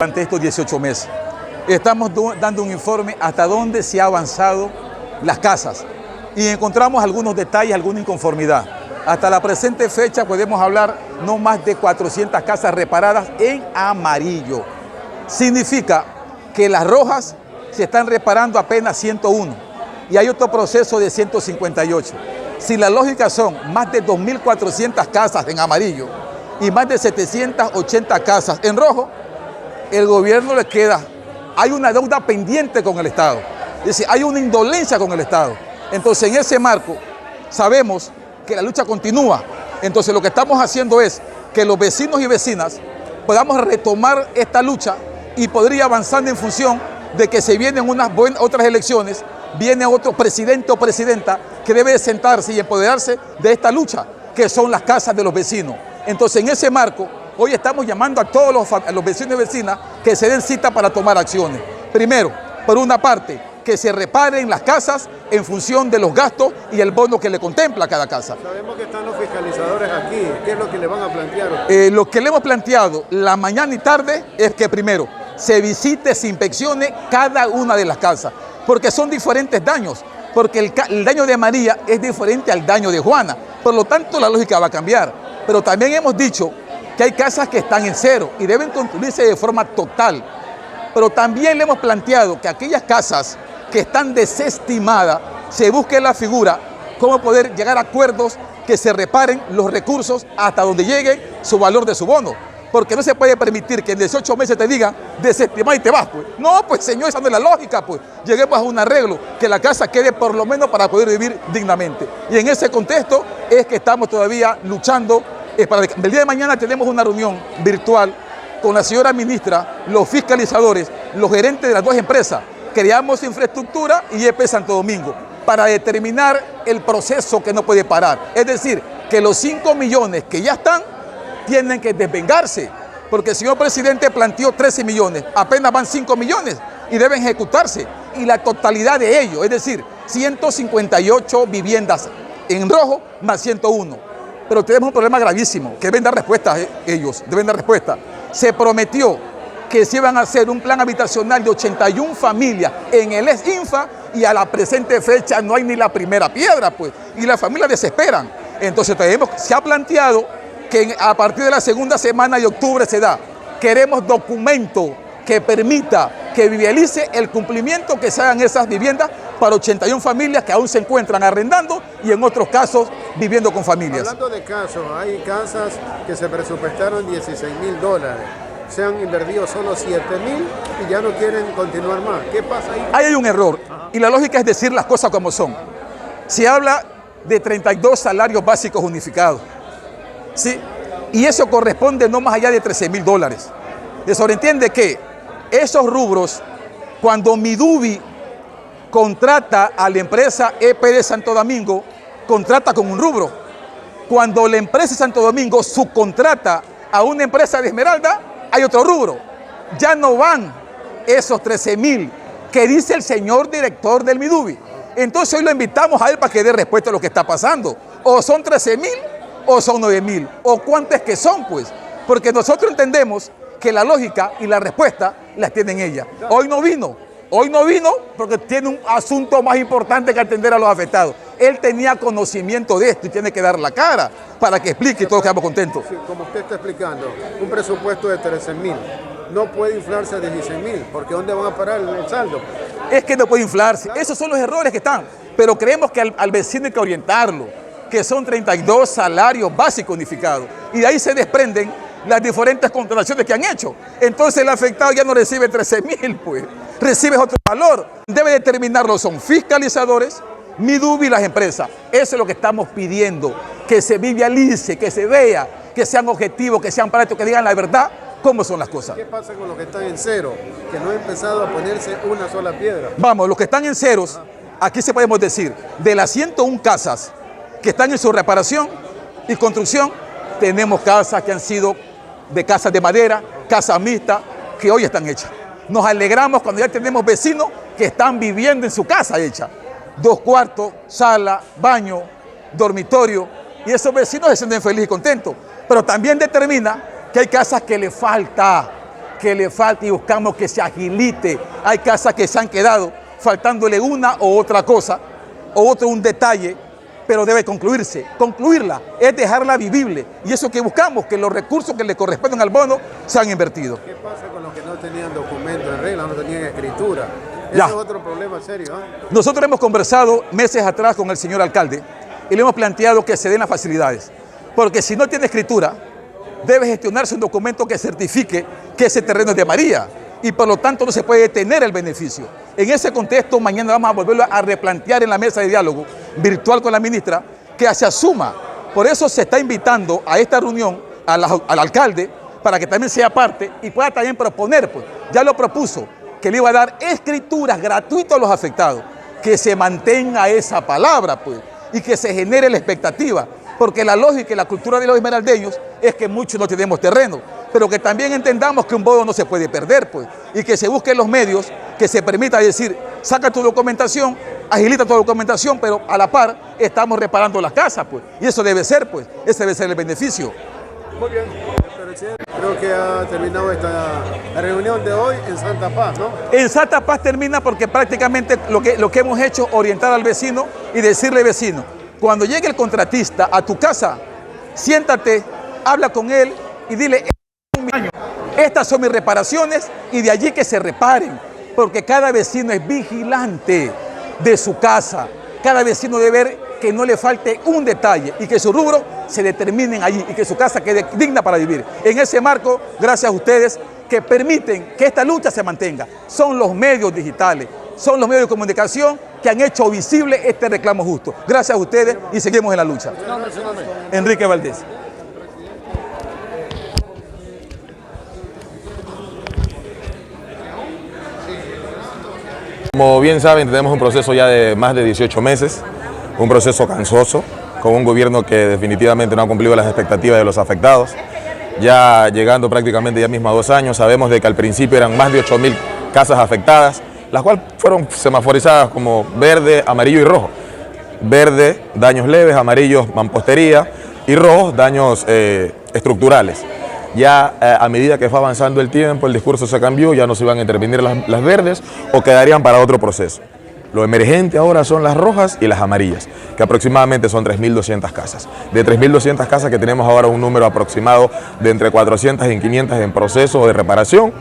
Durante estos 18 meses. Estamos dando un informe hasta dónde se ha avanzado las casas y encontramos algunos detalles, alguna inconformidad. Hasta la presente fecha podemos hablar no más de 400 casas reparadas en amarillo. Significa que las rojas se están reparando apenas 101 y hay otro proceso de 158. Si la lógica son más de 2.400 casas en amarillo y más de 780 casas en rojo, el gobierno le queda, hay una deuda pendiente con el Estado, es decir, hay una indolencia con el Estado. Entonces, en ese marco, sabemos que la lucha continúa. Entonces, lo que estamos haciendo es que los vecinos y vecinas podamos retomar esta lucha y poder ir avanzando en función de que se vienen otras elecciones, viene otro presidente o presidenta que debe sentarse y empoderarse de esta lucha, que son las casas de los vecinos. Entonces, en ese marco, hoy estamos llamando a todos los vecinos y vecinas que se den cita para tomar acciones. Primero, por una parte, que se reparen las casas en función de los gastos y el bono que le contempla a cada casa. Sabemos que están los fiscalizadores aquí. ¿Qué es lo que le van a plantear? Lo que le hemos planteado la mañana y tarde es que primero se visite, se inspeccione cada una de las casas, porque son diferentes daños, porque el daño de María es diferente al daño de Juana. Por lo tanto, la lógica va a cambiar. Pero también hemos dicho que hay casas que están en cero y deben construirse de forma total. Pero también le hemos planteado que aquellas casas que están desestimadas, se busque la figura, cómo poder llegar a acuerdos que se reparen los recursos hasta donde llegue su valor de su bono. Porque no se puede permitir que en 18 meses te digan desestimar y te vas, pues. No, pues señor, esa no es la lógica, pues. Lleguemos a un arreglo, que la casa quede por lo menos para poder vivir dignamente. Y en ese contexto es que estamos todavía luchando. El día de mañana tenemos una reunión virtual con la señora ministra, los fiscalizadores, los gerentes de las dos empresas, Creamos Infraestructura y EPE Santo Domingo, para determinar el proceso que no puede parar. Es decir, que los 5 millones que ya están tienen que desvengarse, porque el señor presidente planteó 13 millones, apenas van 5 millones y deben ejecutarse. Y la totalidad de ellos, es decir, 158 viviendas en rojo más 101. Pero tenemos un problema gravísimo, que deben dar respuesta ellos, deben dar respuesta. Se prometió que se iban a hacer un plan habitacional de 81 familias en el ESINFA y a la presente fecha no hay ni la primera piedra, pues, y las familias desesperan. Entonces se ha planteado que a partir de la segunda semana de octubre se da. Queremos documento que permita, que viabilice el cumplimiento que se hagan esas viviendas para 81 familias que aún se encuentran arrendando y en otros casos viviendo con familias. Hablando de casos, hay casas que se presupuestaron $16.000. Se han invertido solo 7.000 y ya no quieren continuar más. ¿Qué pasa ahí? Ahí hay un error y la lógica es decir las cosas como son. Se habla de 32 salarios básicos unificados, ¿sí? Y eso corresponde no más allá de $13.000. Se sobreentiende que esos rubros, cuando Midubi contrata a la empresa EPE de Santo Domingo, contrata con un rubro. Cuando la empresa de Santo Domingo subcontrata a una empresa de Esmeralda, hay otro rubro. Ya no van esos 13.000 que dice el señor director del Midubi. Entonces hoy lo invitamos a él para que dé respuesta a lo que está pasando. O son 13.000 o son 9.000. O cuántas que son, pues. Porque nosotros entendemos que la lógica y la respuesta las tienen ellas. Hoy no vino porque tiene un asunto más importante que atender a los afectados. Él tenía conocimiento de esto y tiene que dar la cara para que explique y todos quedamos contentos. Sí, como usted está explicando, un presupuesto de 13.000 no puede inflarse a 16.000, porque ¿dónde van a parar el saldo? Es que no puede inflarse. Esos son los errores que están. Pero creemos que al vecino hay que orientarlo, que son 32 salarios básicos unificados. Y de ahí se desprenden las diferentes contrataciones que han hecho. Entonces el afectado ya no recibe 13.000, pues, recibe otro valor. Debe determinarlo, son fiscalizadores, Midubi y las empresas. Eso es lo que estamos pidiendo, que se viabilice, que se vea, que sean objetivos, que sean prácticos, que digan la verdad, cómo son las cosas. ¿Qué pasa con los que están en cero, que no han empezado a ponerse una sola piedra? Vamos, los que están en ceros, aquí se podemos decir, de las 101 casas que están en su reparación y construcción, tenemos casas que han sido de casas de madera, casas mixtas, que hoy están hechas. Nos alegramos cuando ya tenemos vecinos que están viviendo en su casa hecha. 2 cuartos, sala, baño, dormitorio, y esos vecinos se sienten felices y contentos. Pero también determina que hay casas que le falta, que le falta y buscamos que se agilite. Hay casas que se han quedado faltándole una o otra cosa, o otro un detalle, pero debe concluirse. Concluirla es dejarla vivible. Y eso que buscamos, que los recursos que le corresponden al bono sean invertidos. ¿Qué pasa con los que no tenían documentos en regla, no tenían escritura? Ese Ya. es otro problema serio, ¿eh? Nosotros hemos conversado meses atrás con el señor alcalde y le hemos planteado que se den las facilidades. Porque si no tiene escritura, debe gestionarse un documento que certifique que ese terreno es de María y por lo tanto no se puede detener el beneficio. En ese contexto, mañana vamos a volverlo a replantear en la mesa de diálogo virtual con la ministra, que se asuma. Por eso se está invitando a esta reunión al alcalde para que también sea parte y pueda también proponer, pues ya lo propuso, que le iba a dar escrituras gratuitas a los afectados, que se mantenga esa palabra, pues, y que se genere la expectativa. Porque la lógica y la cultura de los esmeraldeños es que muchos no tenemos terreno, pero que también entendamos que un bono no se puede perder, pues, y que se busquen los medios que se permita decir, saca tu documentación, agilita tu documentación, pero a la par estamos reparando las casas, pues, y eso debe ser, pues, ese debe ser el beneficio. Muy bien. Creo que ha terminado la reunión de hoy en Santa Paz, ¿no? En Santa Paz termina porque prácticamente lo que hemos hecho, orientar al vecino y decirle, vecino, cuando llegue el contratista a tu casa, siéntate, habla con él y dile, estas son mis reparaciones y de allí que se reparen, porque cada vecino es vigilante de su casa, cada vecino debe ver que no le falte un detalle y que su rubro se determinen allí y que su casa quede digna para vivir. En ese marco, gracias a ustedes que permiten que esta lucha se mantenga. Son los medios digitales, son los medios de comunicación que han hecho visible este reclamo justo. Gracias a ustedes y seguimos en la lucha. Enrique Valdés. Como bien saben, tenemos un proceso ya de más de 18 meses, un proceso cansoso, con un gobierno que definitivamente no ha cumplido las expectativas de los afectados. Ya llegando prácticamente ya mismo a 2 años, sabemos de que al principio eran más de 8.000 casas afectadas, las cuales fueron semaforizadas como verde, amarillo y rojo. Verde, daños leves, amarillos, mampostería y rojos, daños estructurales. Ya a medida que fue avanzando el tiempo, el discurso se cambió, ya no se iban a intervenir las verdes o quedarían para otro proceso. Lo emergente ahora son las rojas y las amarillas, que aproximadamente son 3.200 casas. De 3.200 casas que tenemos ahora un número aproximado de entre 400 y 500 en proceso de reparación.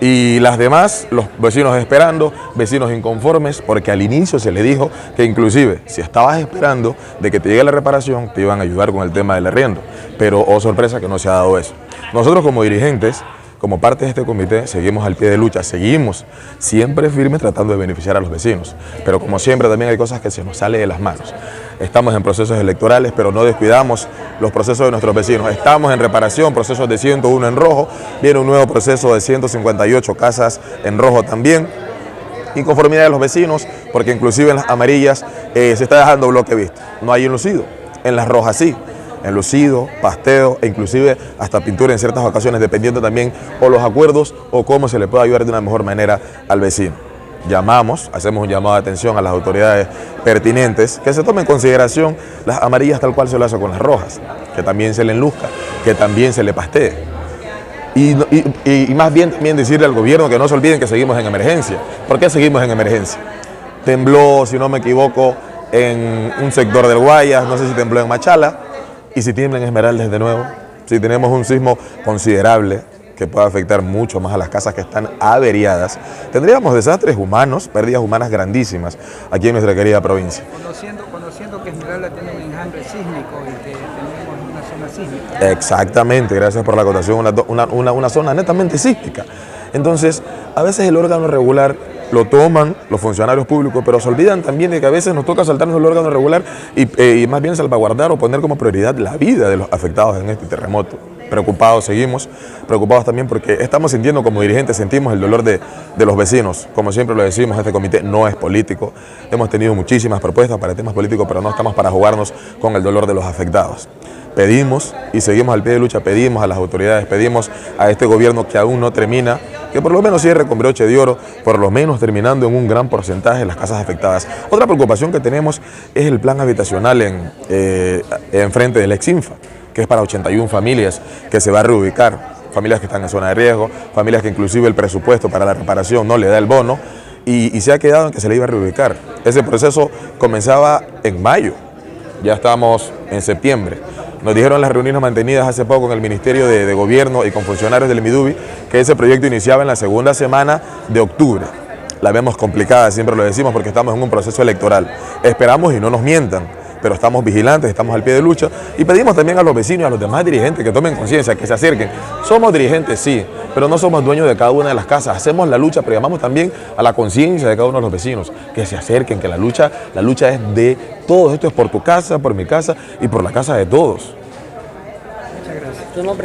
Y las demás, los vecinos esperando, vecinos inconformes, porque al inicio se le dijo que inclusive si estabas esperando de que te llegue la reparación, te iban a ayudar con el tema del arriendo. Pero, oh sorpresa, que no se ha dado eso. Nosotros como dirigentes, como parte de este comité, seguimos al pie de lucha, seguimos siempre firmes tratando de beneficiar a los vecinos. Pero como siempre también hay cosas que se nos salen de las manos. Estamos en procesos electorales, pero no descuidamos los procesos de nuestros vecinos. Estamos en reparación, procesos de 101 en rojo, viene un nuevo proceso de 158 casas en rojo también. Inconformidad de los vecinos, porque inclusive en las amarillas se está dejando bloque visto. No hay enlucido, en las rojas sí. Enlucido, pasteo e inclusive hasta pintura en ciertas ocasiones, dependiendo también o los acuerdos o cómo se le puede ayudar de una mejor manera al vecino. Llamamos, hacemos un llamado de atención a las autoridades pertinentes que se tomen en consideración las amarillas tal cual se lo hace con las rojas, que también se le enluzca, que también se le pastee. Y más bien también decirle al gobierno que no se olviden que seguimos en emergencia. ¿Por qué seguimos en emergencia? Tembló, si no me equivoco, en un sector del Guayas, no sé si tembló en Machala. Y si tiemblan Esmeraldas de nuevo, si tenemos un sismo considerable que puede afectar mucho más a las casas que están averiadas, tendríamos desastres humanos, pérdidas humanas grandísimas aquí en nuestra querida provincia. Conociendo que Esmeralda tiene un enjambre sísmico y que tenemos una zona sísmica. Exactamente, gracias por la acotación, una zona netamente sísmica. Entonces, a veces el órgano regular lo toman los funcionarios públicos, pero se olvidan también de que a veces nos toca saltarnos el órgano regular y más bien salvaguardar o poner como prioridad la vida de los afectados en este terremoto. Preocupados seguimos, preocupados también porque estamos sintiendo como dirigentes, sentimos el dolor de los vecinos. Como siempre lo decimos, este comité no es político. Hemos tenido muchísimas propuestas para temas políticos, pero no estamos para jugarnos con el dolor de los afectados. Pedimos y seguimos al pie de lucha, pedimos a las autoridades, pedimos a este gobierno que aún no termina, que por lo menos cierre con broche de oro, por lo menos terminando en un gran porcentaje las casas afectadas. Otra preocupación que tenemos es el plan habitacional en frente del Exinfa, que es para 81 familias que se va a reubicar. familias que están en zona de riesgo, familias que inclusive el presupuesto para la reparación no le da el bono, y se ha quedado en que se le iba a reubicar. Ese proceso comenzaba en mayo, ya estamos en septiembre. Nos dijeron en las reuniones mantenidas hace poco en el Ministerio de Gobierno y con funcionarios del Midubi que ese proyecto iniciaba en la segunda semana de octubre. La vemos complicada, siempre lo decimos, porque estamos en un proceso electoral. Esperamos y no nos mientan, pero estamos vigilantes, estamos al pie de lucha y pedimos también a los vecinos y a los demás dirigentes que tomen conciencia, que se acerquen. Somos dirigentes, sí, pero no somos dueños de cada una de las casas. Hacemos la lucha, pero llamamos también a la conciencia de cada uno de los vecinos, que se acerquen, que la lucha es de todos. Esto es por tu casa, por mi casa y por la casa de todos. Muchas gracias.